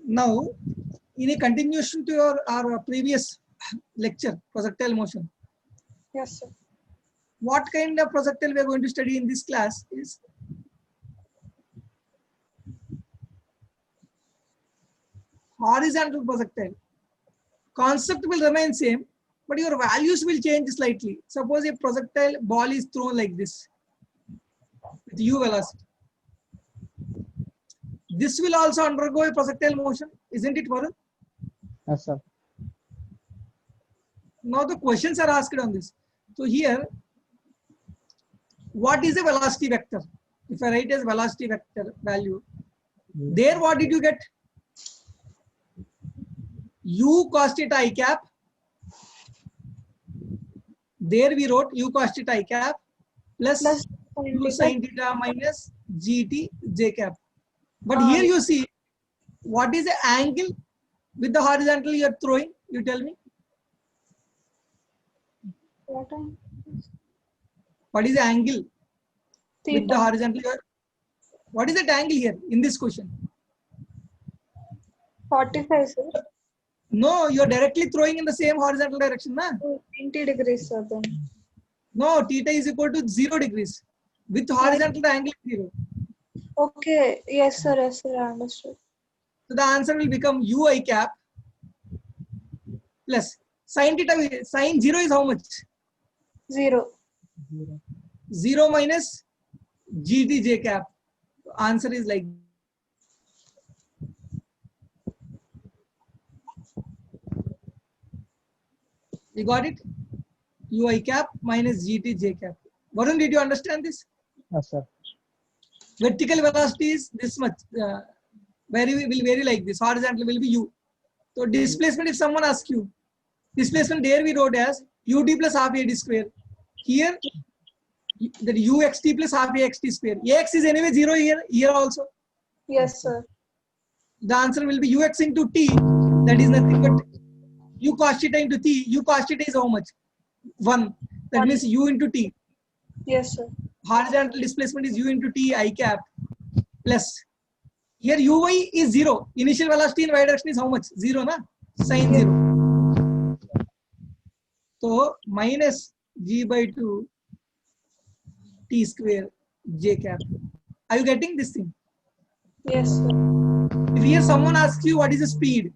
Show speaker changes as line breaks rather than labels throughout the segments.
Now, in a continuation to our previous lecture, projectile motion,
Yes, sir.
what kind of projectile we are going to study in this class is horizontal projectile. Concept will remain same, but your values will change slightly. Suppose a projectile ball is thrown like this with u velocity. This will also undergo a projectile motion, isn't it, Varun?
Yes, sir.
Now the questions are asked on this. So here, what is a velocity vector? If I write as velocity vector value, there what did you get? U cos theta I cap. There we wrote u cos theta I cap plus u sin theta minus gt j cap. But here you see, what is the angle with the horizontal you are throwing? You tell me. What is the angle with the horizontal? What is that angle here in this question?
45, sir.
No, you are directly throwing in the same horizontal direction, na?
90 degrees, sir. Then.
No, theta is equal to 0 degrees. With horizontal, the angle is 0.
Okay. Yes, sir. Yes, sir. I understood.
So the answer will become ui cap plus sin theta. Sin 0 is how much?
0.
0 minus gt j cap. Answer is like. You got it? Ui cap minus gt j cap. Varun, did you understand this?
Yes, sir.
Vertical velocity is this much. Will vary like this. Horizontal will be u. So displacement, if someone asks you, displacement there we wrote as ut plus half ad square. Here, that uxt plus half axt square. Ax is anyway 0 here also.
Yes, sir.
The answer will be ux into t. That is nothing but u cos theta into t. U cos theta is how much? 1. That means u into t.
Yes, sir.
Horizontal displacement is u into t I cap plus. Here uy is 0. Initial velocity in y direction is how much? 0, na? Sin 0. So minus g by 2 t square j cap. Are you getting this thing?
Yes, sir.
If here someone asks you what is the speed?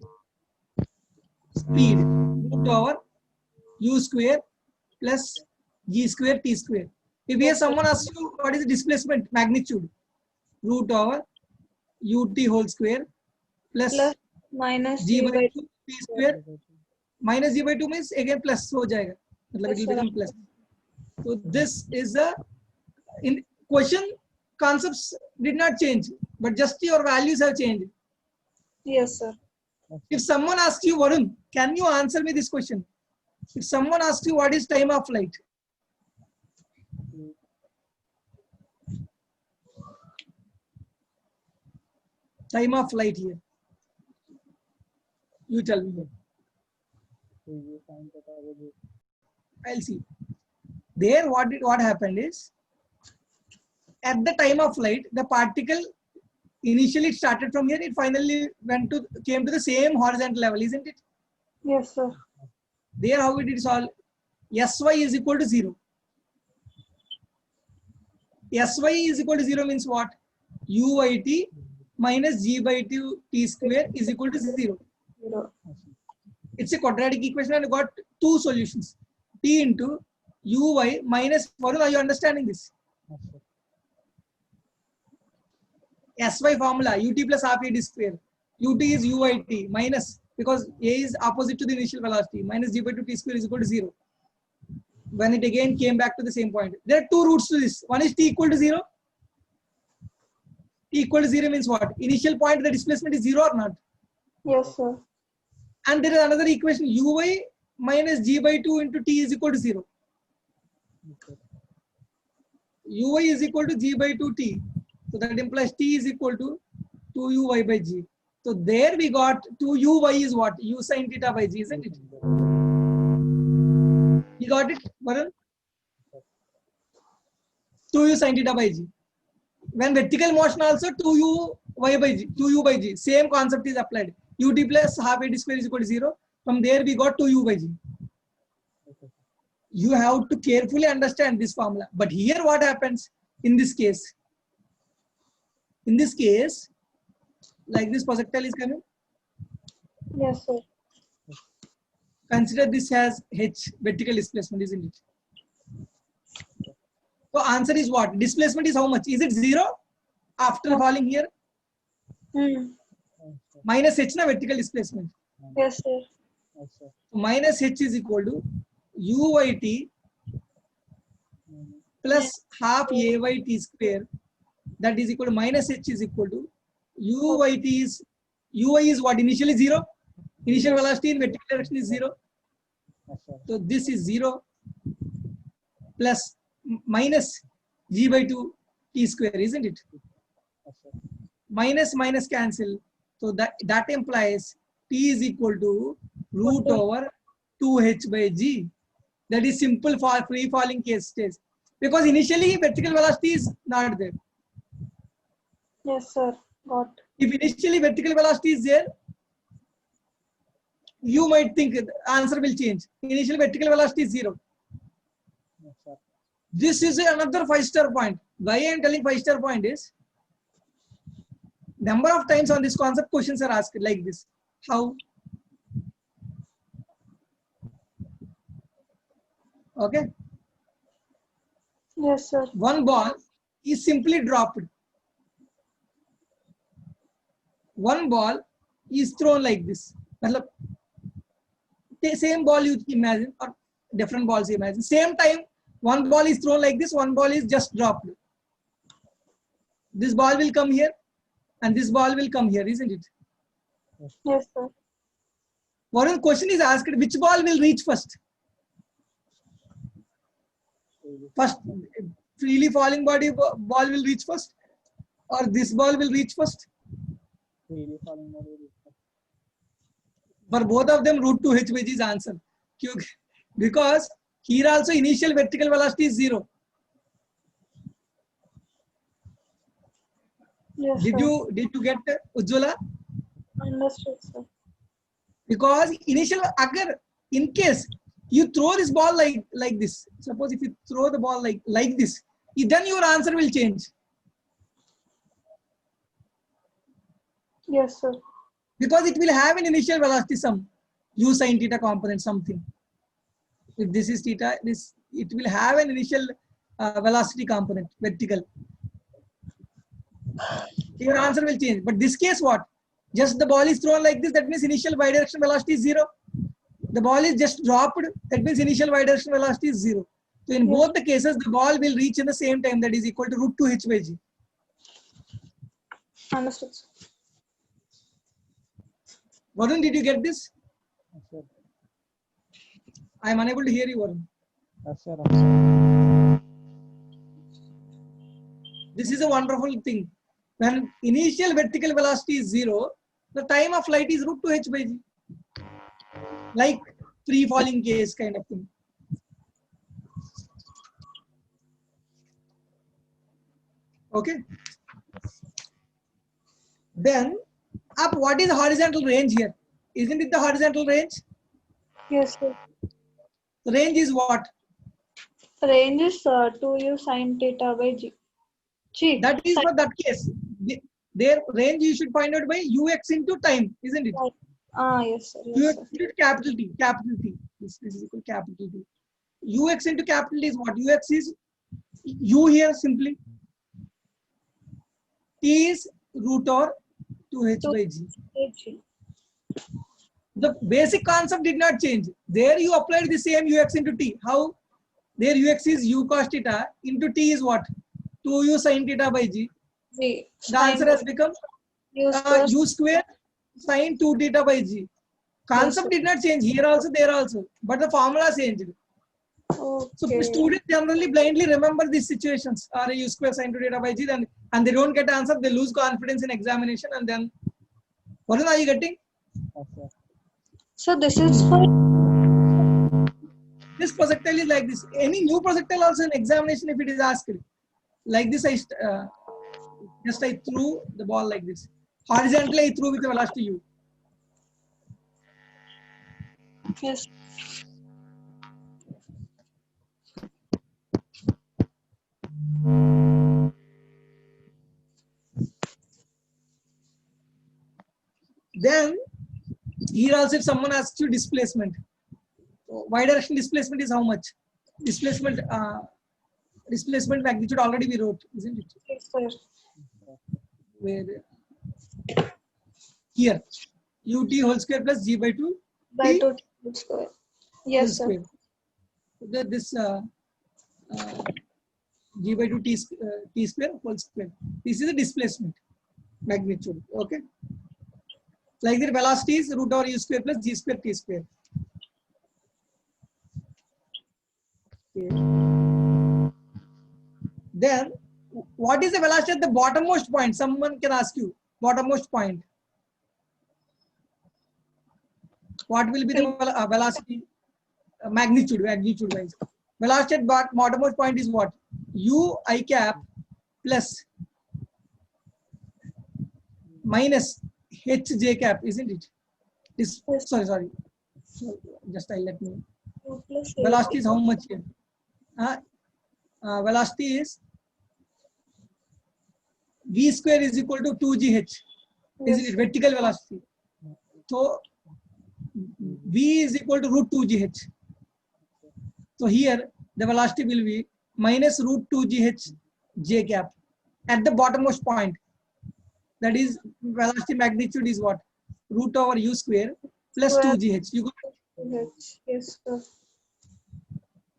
Speed root over u square plus g square t square. If here someone asks you what is the displacement magnitude? Root over ut whole square plus
minus
g by 2 t square. Minus g by 2 means again plus हो जाएगा. मतलब it will become plus. So this is the in question concepts did not change, but just your values have changed.
Yes, sir.
If someone asks you, Varun, can you answer me this question? If someone asks you what is time of flight? Time of flight here. You tell me. I'll see. There what happened is, at the time of flight, the particle initially it started from here, it finally came to the same horizontal level, isn't it?
Yes, sir.
There how it is all sy is equal to 0. Sy is equal to 0 means what? Uit minus g by 2 t square is equal to 0. It's a quadratic equation and you got two solutions. T into uy minus, Varun, are you understanding this? Sy formula ut plus half ad square. Ut is uit minus, because a is opposite to the initial velocity, minus g by 2 t square is equal to 0. When it again came back to the same point. There are two roots to this. One is t equal to 0. T equal to 0 means what? Initial point the displacement is 0 or not?
Yes, sir.
And there is another equation uy minus g by 2 into t is equal to 0. Uy is equal to g by 2t. So that implies t is equal to 2uy by g. So there we got 2uy is what? U sin theta by g, isn't it? You got it, Varun? 2u sin theta by g. When vertical motion also 2u by g, same concept is applied. ut plus half at square is equal to 0. From there we got 2u by g.
Okay.
You have to carefully understand this formula. But here what happens in this case? In this case, like this projectile is coming.
Yes, sir.
Consider this as h, vertical displacement, isn't it? So answer is what? Displacement is how much? Is it 0 after falling here?
Hmm.
Minus h na vertical displacement.
Yes, sir.
Yes, sir.
So minus h is equal to uyt plus half ayt square. That is equal to minus h is equal to uyt is uy is what? Initially 0. Initial velocity in vertical direction is 0.
Yes, sir.
So this is 0 plus minus g by 2 t square, isn't it?
Yes, sir.
Minus minus cancel. So that implies t is equal to root over 2h by g. That is simple for free falling case stage. Because initially vertical velocity is not there.
Yes, sir. Got.
If initially vertical velocity is there, you might think the answer will change. Initial vertical velocity is 0.
Yes, sir.
This is another 5-star point. Why I am telling 5-star point is, number of times on this concept questions are asked like this. How? Okay.
Yes, sir.
One ball is simply dropped. One ball is thrown like this. Matlab, the same ball you imagine or different balls you imagine. Same time, one ball is thrown like this, one ball is just dropped. This ball will come here and this ball will come here, isn't it?
Yes, sir.
One question is asked, which ball will reach first? First, freely falling ball will reach first, or this ball will reach first?
Freely falling body.
For both of them, root 2h by g is answer. Because here also initial vertical velocity is 0.
Yes,
Did
sir.
you get Ujjwala?
Understood, sir.
Because initial agar in case you throw this ball like this, suppose if you throw the ball like this, then your answer will change.
Yes, sir.
Because it will have an initial velocity sum, u sin theta component something. If this is theta, it will have an initial velocity component, vertical. Your answer will change. But this case what? Just the ball is thrown like this, that means initial y direction velocity is 0. The ball is just dropped, that means initial y direction velocity is 0. So in both the cases, the ball will reach in the same time, that is equal to root 2h by g.
Understood, sir.
Varun, did you get this?
Yes, sir.
I am unable to hear you, Varun.
Yes, sir. Yes, sir.
This is a wonderful thing. When initial vertical velocity is 0, the time of flight is root 2h by g. Like free falling case kind of thing. Okay. Then up, what is the horizontal range here? Isn't it the horizontal range?
Yes, sir.
The range is what?
Range is 2u sin theta by g. G.
That is
sin-
for that case. Their range you should find out by ux into time, isn't it?
Yes, sir. Yes,
Ux
sir.
into capital T, capital T. This is equal to capital T. Ux into capital T is what? Ux is u here simply. T is root or 2h by g.
G.
The basic concept did not change. There you applied the same ux into t. How? There ux is u cos theta into t is what? 2u sin theta by g.
G.
The answer has become
U square.
u square sin 2 theta by g. Concept did not change here also, there also, but the formula changed. So
Okay.
students generally blindly remember these situations, or u square sin 2 theta by g, then and they don't get answer, they lose confidence in examination, and then what are you getting?
Yes, sir.
So this is for
This projectile is like this. Any new projectile also in examination, if it is asked like this, I threw the ball like this. Horizontally I threw with a velocity u.
Yes.
Then here also if someone asks you displacement, so y direction displacement is how much? Displacement magnitude already we wrote, isn't it?
Yes, sir.
Where here ut whole square plus g by 2
By
t
2 whole square.
whole
Yes, sir.
square. So this g by 2 t, t square whole square. This is the displacement magnitude. Okay. Like the velocity is root over u square plus g square t square. Okay. Then what is the velocity at the bottommost point? Someone can ask you bottommost point. What will be the velocity magnitude wise? Velocity at bottommost point is what? U I cap plus minus h j cap, isn't it? This sorry. Just I'll let me.
2 plus
Velocity is how much here? Velocity is v square is equal to 2gh, isn't it? Vertical velocity. So v is equal to root 2gh. So here the velocity will be minus root 2gh j cap at the bottommost point. That is velocity magnitude is what? Root over u square plus 2gh. You got it?
Yes, sir.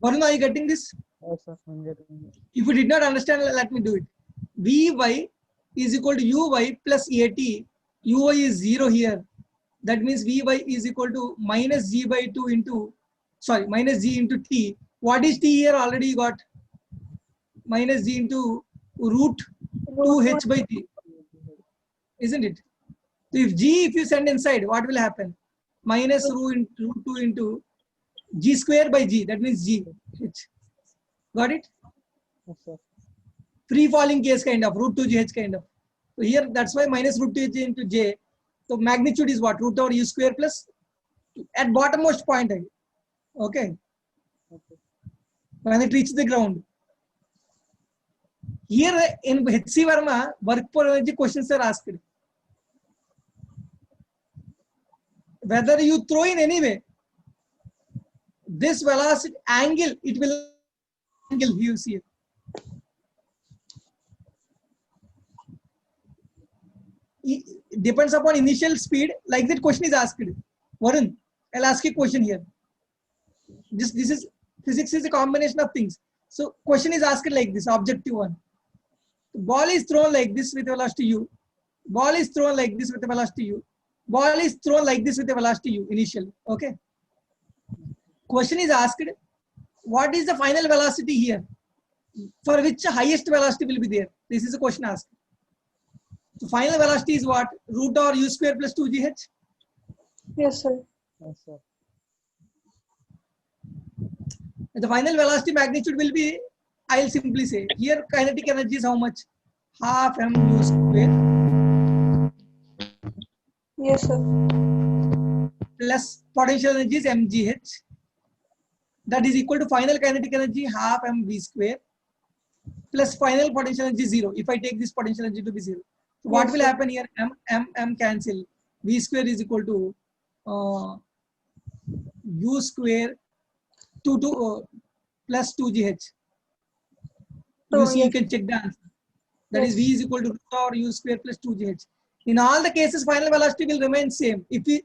Varun, are you getting this?
Yes, sir. I'm getting it.
If you did not understand, let me do it. Vy is equal to uy plus at. Uy is 0 here. That means Vy is equal to minus g by 2 into, sorry, minus g into t. What is t here? Already you got minus g into root 2h by t, isn't it? So if you send inside, what will happen? Minus root 2 into g square by g. That means g h. Got it?
Yes, sir.
Free falling case kind of root 2gh kind of. So here that's why minus root 2h into j. So magnitude is what? Root over u square plus at bottommost point. Okay.
Okay.
When it reaches the ground. Here in HC Verma, work for energy questions are asked. Whether you throw in any way, this velocity angle, it will angle you see it. It depends upon initial speed, like that question is asked. Varun, I'll ask you a question here. This is physics is a combination of things. So question is asked like this, objective one. The ball is thrown like this with velocity u. Ball is thrown like this with the velocity u. Ball is thrown like this with the velocity u initially. Okay. Question is asked, what is the final velocity here? For which highest velocity will be there? This is a question asked. So final velocity is what? Root over u square plus 2gh.
Yes, sir.
Yes, sir.
And the final velocity magnitude will be, I'll simply say, here kinetic energy is how much? Half mu square
Yes, sir.
plus potential energy is mgh. That is equal to final kinetic energy half mv square plus final potential energy 0. If I take this potential energy to be 0. So what will happen here? M cancel. V square is equal to u square 2 plus 2gh. You see, you can check the answer. That is v is equal to root over u square plus 2gh. In all the cases, final velocity will remain same. If we,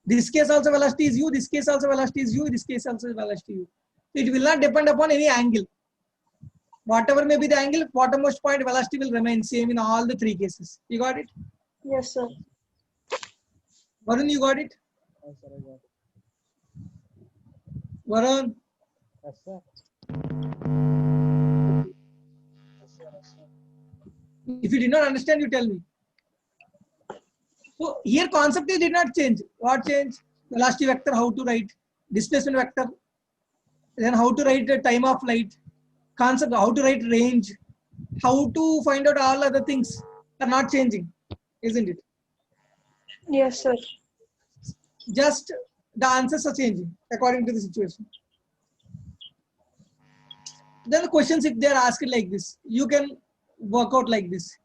this case also velocity is u, this case also velocity is u, this case also velocity u. It will not depend upon any angle. Whatever may be the angle, bottommost point velocity will remain same in all the three cases. You got it?
Yes, sir.
Varun, you got it?
Yes, sir. I got it.
Varun?
Yes, sir. Yes, sir. Yes, sir.
If you did not understand, you tell me. So here concept is did not change. What changed? Velocity vector, how to write, displacement vector, then how to write the time of flight, concept, how to write range, how to find out all other things are not changing, isn't it?
Yes, sir.
Just the answers are changing according to the situation. Then the questions, if they are asked like this, you can work out like this.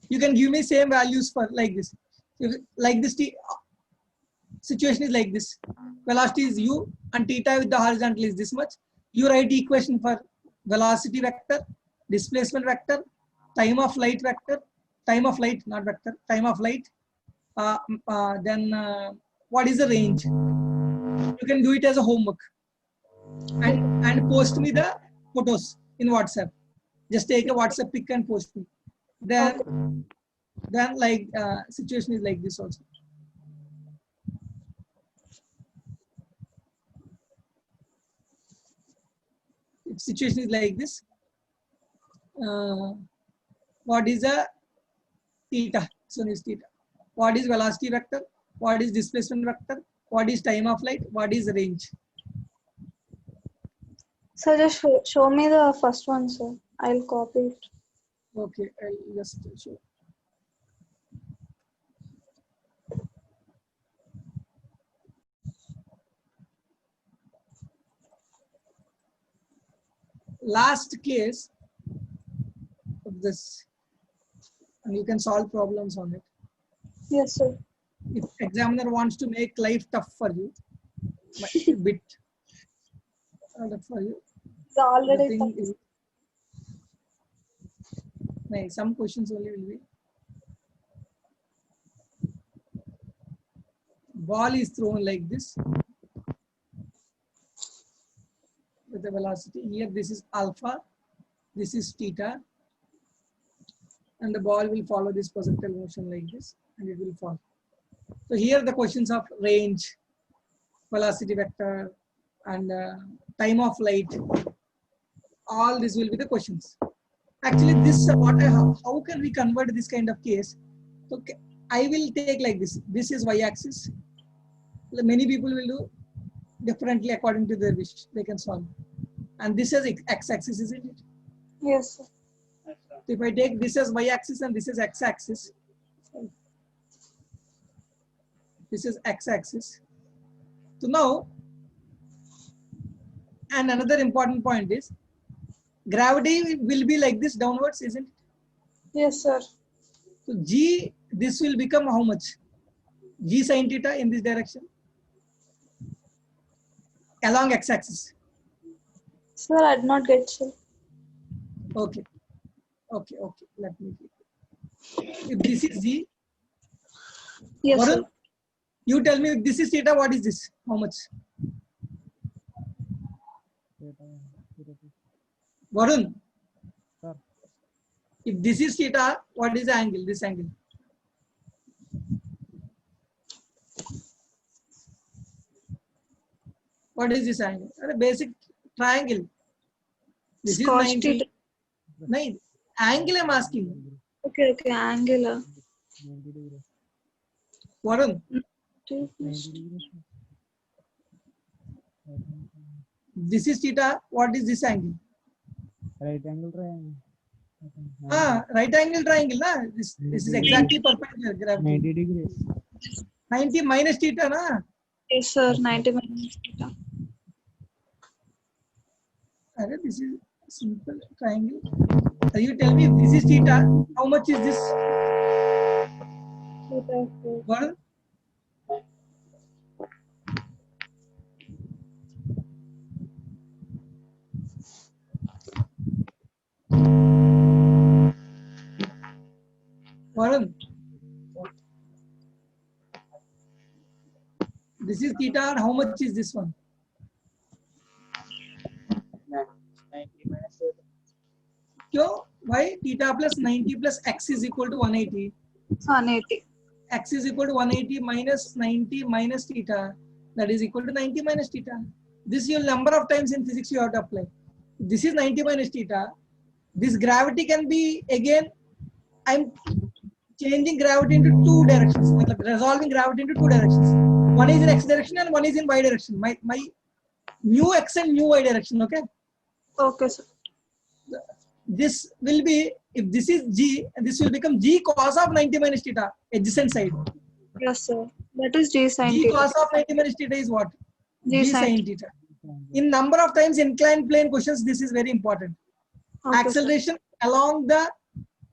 You can give me same values for like this. Like this situation is like this. Velocity is u and theta with the horizontal is this much. You write equation for velocity vector, displacement vector, time of light vector, time of light, not vector, time of light. Then what is the range? You can do it as a homework and post me the photos in WhatsApp. Just take a WhatsApp pic and post me. Then like situation is like this also. If situation is like this, what is a theta? So is theta. What is velocity vector? What is displacement vector? What is time of light? What is range?
So just show me the first one, sir. I'll copy it.
Okay, I'll just show. Last case of this, and you can solve problems on it.
Yes, sir.
If examiner wants to make life tough for you, a bit tough for you.
It's already
The thing is, some questions only will be. Ball is thrown like this with the velocity. Here this is alpha, this is theta, and the ball will follow this projectile motion like this, and it will fall. So here the questions of range, velocity vector, and time of light, all this will be the questions. Actually, this how can we convert this kind of case? So I will take like this. This is y-axis. Many people will do differently according to their wish. They can solve. And this is x-axis, isn't it?
Yes, sir.
So if I take this as y-axis and this is x-axis, this is x-axis. So now, and another important point is, gravity will be like this downwards, isn't it?
Yes, sir.
So g, this will become how much? G sin theta in this direction along x-axis.
Sir, I did not get you.
Okay. Let me see. If this is g,
Yes,
Varun,
sir.
you tell me if this is theta, what is this? How much? Varun,
Sir.
if this is theta, what is the angle? This angle. What is this angle? A basic triangle. This is
Cos
90.
theta.
No, angle I'm asking.
Okay, angular.
90 degrees.
Varun,
2
90 degrees.
this is theta. What is this angle?
Right angle triangle.
Right angle triangle. Na? This is exactly perpendicular gravity.
90 degrees.
90 minus theta. Na?
Yes, sir. 90 minus theta.
This is simple triangle. You tell me if this is theta, how much is this?
Theta, sir.
Varun? Varun? This is theta, and how much is this one?
90 minus
Kyo? Why? Theta plus 90 plus x is equal to 180.
180.
X is equal to 180 minus 90 minus theta. That is equal to 90 minus theta. This your number of times in physics you have to apply. This is 90 minus theta. This gravity can be, again, I'm changing gravity into two directions. Like resolving gravity into two directions. One is in x direction and one is in y direction. My new x and new y direction. Okay.
Okay, sir.
This will be, if this is g, this will become g cos of 90 minus theta, adjacent side.
Yes, sir. That is G sin
G
theta.
cos of 90 minus theta is what?
G
G
sin
sin theta. In number of times inclined plane questions, this is very important.
Okay, sir.
Acceleration along the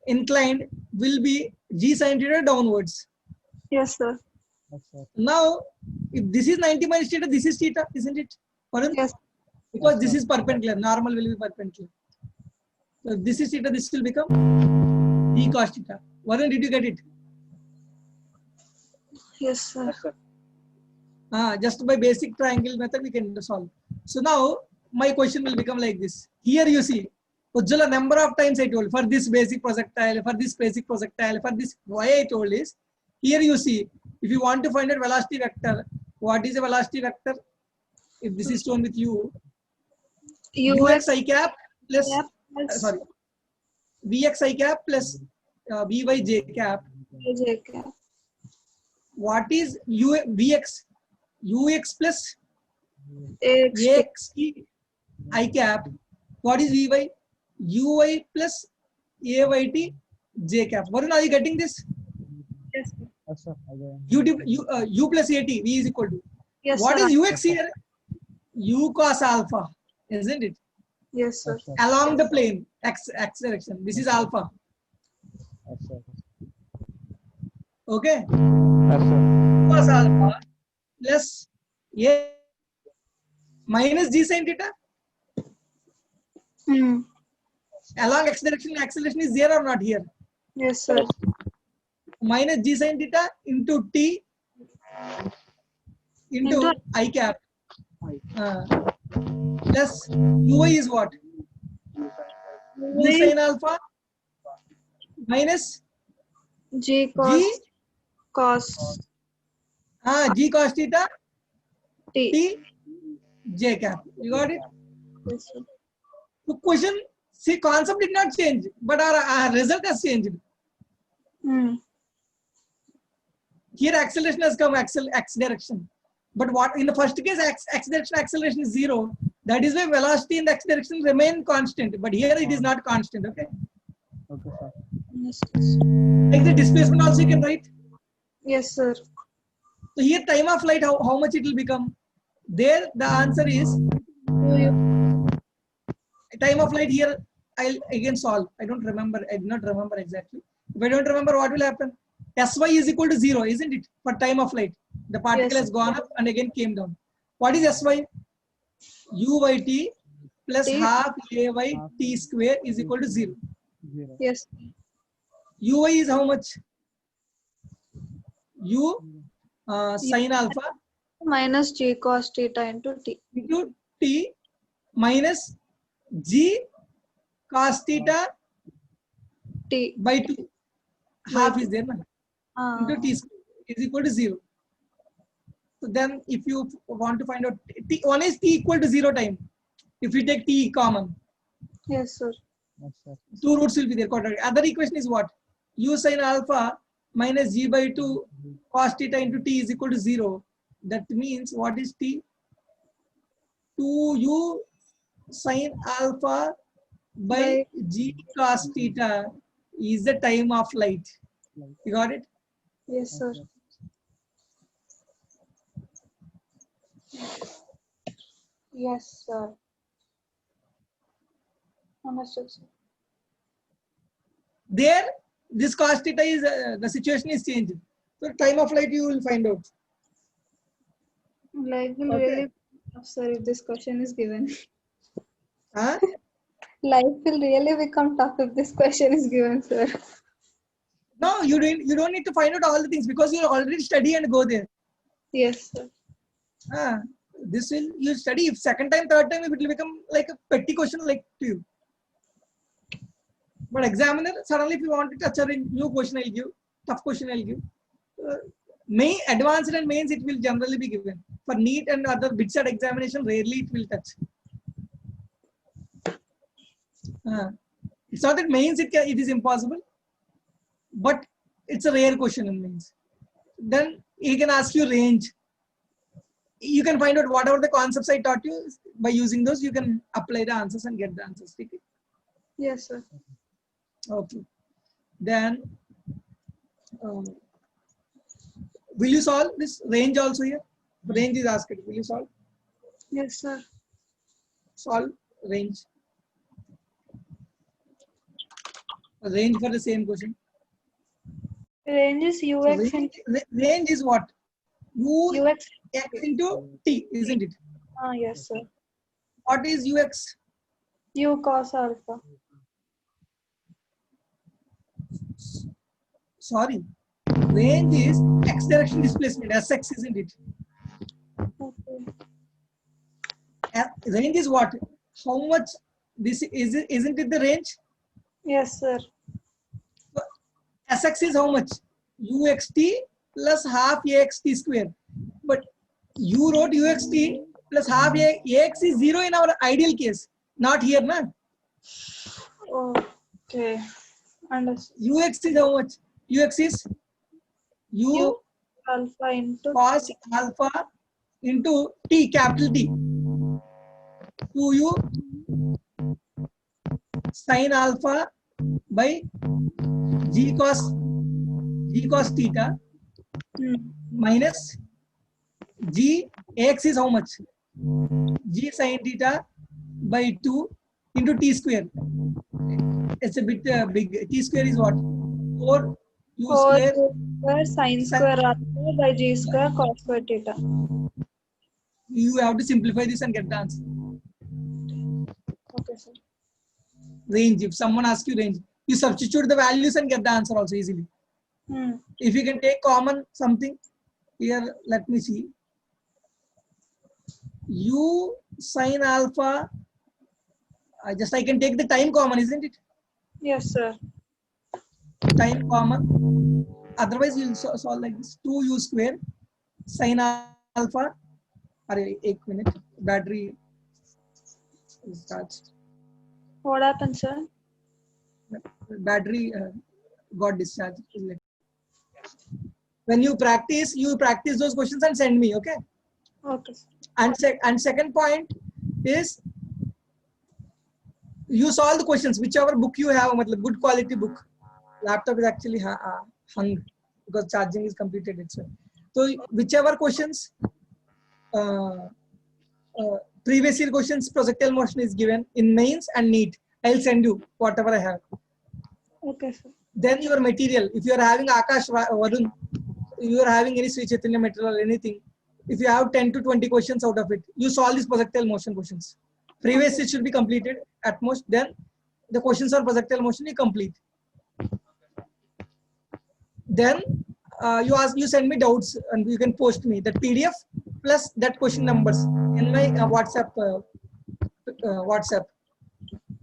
inclined will be G sin theta downwards.
Yes, sir.
Yes, sir.
Now, if this is 90 minus theta, this is theta, isn't it? Varun?
Yes.
Because
Yes,
this
sir.
is perpendicular, normal will be perpendicular. So if this is theta, this will become G cos theta. Varun, did you get it?
Yes, sir.
Yes, sir.
Just by basic triangle method, we can solve. So now, my question will become like this. Here you see, Ujjwala, number of times I told, for this basic projectile, for this why I told is, here you see, if you want to find out velocity vector, what is a velocity vector? If this is shown with you, ux I cap plus,
Cap plus
sorry, vx I cap plus vy j cap.
J cap.
What is vx? Ux plus
Ax
ax I cap. What is vy? Uy plus ayt j cap. Varun, are you getting this?
Yes, sir.
Yes, sir. I got it.
U plus at, v is equal to.
Yes,
What
sir.
is ux here? U cos alpha, isn't it?
Yes, sir.
Yes, sir.
Along the plane, x direction. This is alpha.
Yes, sir.
Okay.
Yes, sir.
Cos alpha plus a minus g sin theta.
Hmm.
Along x direction, acceleration is there or not here?
Yes, sir.
Minus g sin theta into t into I cap. Plus uy is what? U sin alpha minus
G
g
cos
g cos theta
T.
t j cap. You got it?
Yes, sir.
The question, see, concept did not change, but our result has changed.
Hmm.
Here acceleration has come x direction. But what in the first case x direction acceleration is 0. That is why velocity in the x direction remain constant. But here it is not constant. Okay.
Okay, sir.
Yes, yes.
Like the displacement also you can write.
Yes, sir.
So here time of flight, how much it will become? There the answer is
2u.
time of flight. Here I'll again solve. I don't remember. I did not remember exactly. If I don't remember, what will happen? Sy is equal to 0, isn't it? For time of flight, the particle
Yes.
has gone up and again came down. What is Sy? Uyt plus
T.
half ay t square is equal to 0.
0.
Yes.
Uy is how much? U sin alpha
Minus G cos theta into T.
into t minus g cos theta
T.
by 2. Half is there na? Into
Ah.
t square is equal to 0. So then if you want to find out t, one is t equal to 0 time. If you take t common,
Yes, sir.
Yes, sir.
two roots will be there. Quadratic. Other equation is what? U sin alpha minus g by 2 cos theta into t is equal to 0. That means what is t? 2u sin alpha by g cos theta is the time of light. You got it?
Yes, sir. Yes, sir. Understood, sir.
There, this cos theta is the situation is changed. So time of light you will find out.
Life will
Okay.
really be tough, sir, if this question is given.
Huh?
Life will really become tough if this question is given, sir.
No, you don't need to find out all the things because you already study and go there.
Yes, sir.
This will you study. If second time, third time, it will become like a petty question like to you. But examiner suddenly, if you want to touch a new question, I'll give tough question. I'll give. Main advanced and mains it will generally be given. For NEET and other BITSAT examination, rarely it will touch. It's not that mains it is impossible, but it's a rare question in mains. Then he can ask you range. You can find out whatever the concepts I taught you. By using those, you can apply the answers and get the answers. Okay.
Yes, sir.
Okay. Then Will you solve this range also here? Range is asked. Will you solve?
Yes, sir.
Solve range. Range for the same question.
Range is
So
ux into
range is what?
ux.
X into T, isn't it?
Yes, sir.
What is UX?
U cos alpha.
Sorry. Range is X direction displacement, Sx, isn't it?
Okay.
Range is what? How much this is, isn't it the range?
Yes, sir.
Sx is how much? Uxt plus half Axt square. But you wrote Uxt plus half Ax is 0 in our ideal case. Not here, na?
Okay. Understood.
Ux is how much? Ux is U
U alpha into
cos alpha into T, capital T. 2U sin alpha by G cos theta minus G X is how much? G sin theta by 2 into T square. It's a bit big. T square is what? 4 U
4
square.
square sin square alpha by g square cos square theta.
You have to simplify this and get the answer.
Okay, sir.
Range. If someone asks you range, you substitute the values and get the answer also easily. If you can take common something here, let me see. U sin alpha. I can take the time common, isn't it?
Yes, sir.
Time common. Otherwise, you'll solve like this: 2U square sin alpha. Array, 1 minute. Battery starts.
What happened, sir?
Battery got discharged. When you practice those questions and send me, okay?
Okay, sir.
And second point is you solve the questions, whichever book you have, good quality book. Laptop is actually hung because charging is completed itself. So whichever questions, previous year questions, projectile motion is given in mains and NEET. I'll send you whatever I have.
Okay, sir.
Then your material, if you are having Akash Varun, you are having any Sri Chaitanya material or anything, if you have 10 to 20 questions out of it, you solve these projectile motion questions. Previous it should be completed at most, then the questions on projectile motion you complete. Then you send me doubts and you can post me that PDF plus that question numbers in my WhatsApp.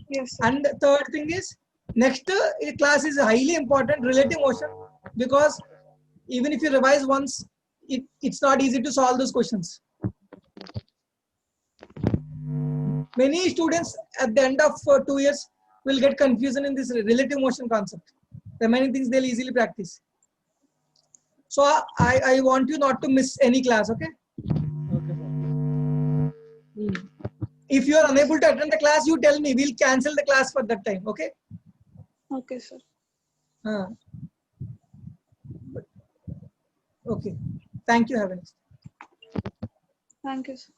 Yes, sir.
And the third thing is, next class is highly important, relative motion, because even if you revise once, it's not easy to solve those questions. Many students at the end of 2 years will get confusion in this relative motion concept. Remaining things they'll easily practice. So I want you not to miss any class, okay?
Okay, sir.
If you are unable to attend the class, you tell me. We'll cancel the class for that time, okay?
Okay, sir.
Okay. Thank you, Heaven.
Thank you, sir.